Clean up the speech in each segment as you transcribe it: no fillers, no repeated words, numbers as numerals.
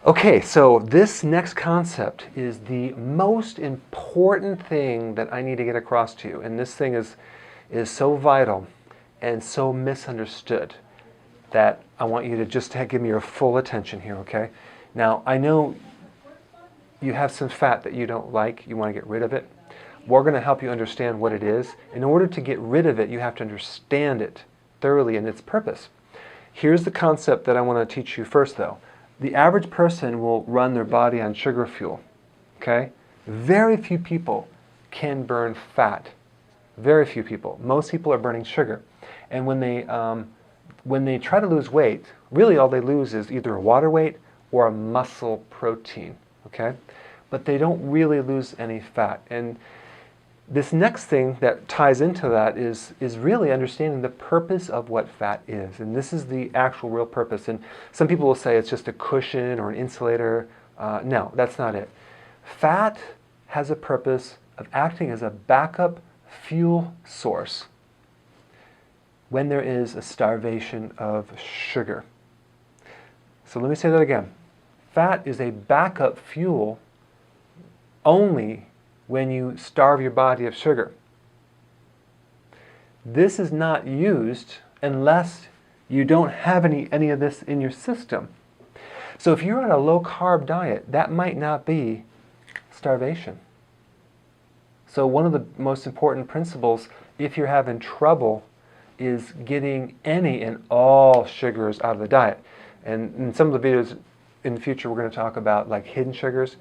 Okay, so this next concept is the most important thing that I need to get across to you. And this thing is so vital and so misunderstood that I want you to just give me your full attention here, okay? Now, I know you have some fat that you don't like, you want to get rid of it. We're going to help you understand what it is. In order to get rid of it, you have to understand it thoroughly and its purpose. Here's the concept that I want to teach you first, though. The average person will run their body on sugar fuel, okay? Very few people can burn fat. Very few people. Most people are burning sugar. And when they try to lose weight, really all they lose is either a water weight or a muscle protein, okay? But they don't really lose any fat. And this next thing that ties into that is really understanding the purpose of what fat is. And this is the actual real purpose. And some people will say it's just a cushion or an insulator. No, that's not it. Fat has a purpose of acting as a backup fuel source when there is a starvation of sugar. So let me say that again. Fat is a backup fuel only when you starve your body of sugar. This is not used unless you don't have any of this in your system. So if you're on a low-carb diet, that might not be starvation. So one of the most important principles, if you're having trouble, is getting any and all sugars out of the diet. And in some of the videos in the future, we're going to talk about like hidden sugars.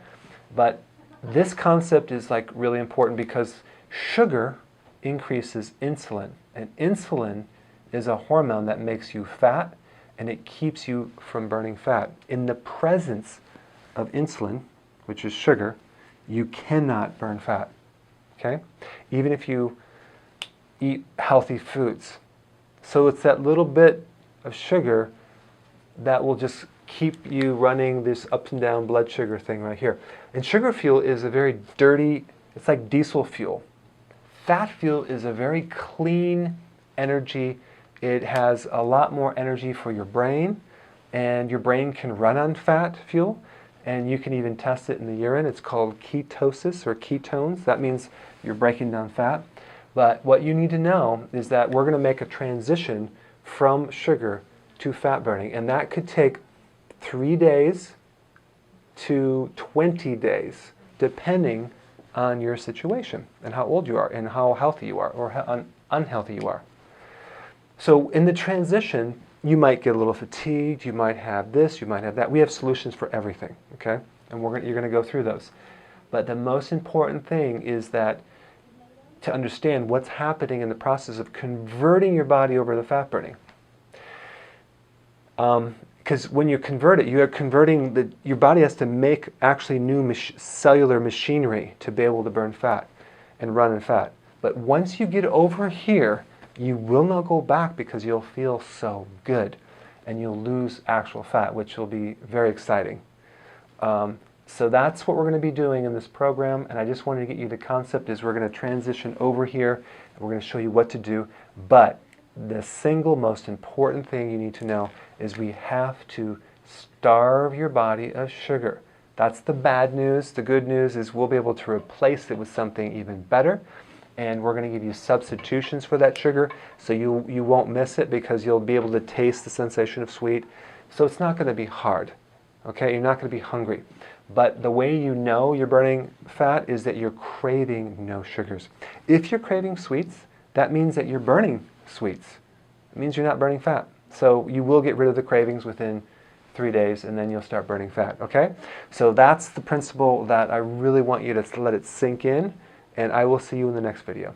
But this concept is like really important because sugar increases insulin, and insulin is a hormone that makes you fat and it keeps you from burning fat. In the presence of insulin, which is sugar, you cannot burn fat, okay? Even if you eat healthy foods. So it's that little bit of sugar that will just keep you running this up and down blood sugar thing right here. And sugar fuel is a very dirty, it's like diesel fuel. Fat fuel is a very clean energy. It has a lot more energy for your brain, and your brain can run on fat fuel, and you can even test it in the urine. It's called ketosis or ketones. That means you're breaking down fat. But what you need to know is that we're going to make a transition from sugar to fat burning, and that could take 3 days to 20 days, depending on your situation and how old you are and how healthy you are or how unhealthy you are. So in the transition, you might get a little fatigued, you might have this, you might have that. We have solutions for everything, okay? And you're going to go through those. But the most important thing is that to understand what's happening in the process of converting your body over to fat burning. Because when you convert it, you are converting your body has to make actually new cellular machinery to be able to burn fat and run in fat. But once you get over here, you will not go back because you'll feel so good and you'll lose actual fat, which will be very exciting. So that's what we're going to be doing in this program, and I just wanted to get you the concept is we're going to transition over here and we're going to show you what to do. But the single most important thing you need to know is we have to starve your body of sugar. That's the bad news. The good news is we'll be able to replace it with something even better, and we're going to give you substitutions for that sugar so you won't miss it because you'll be able to taste the sensation of sweet. So it's not going to be hard, okay? You're not going to be hungry. But the way you know you're burning fat is that you're craving no sugars. If you're craving sweets, that means that you're burning sweets. It means you're not burning fat. So you will get rid of the cravings within 3 days, and then you'll start burning fat, okay? So that's the principle that I really want you to let it sink in, and I will see you in the next video.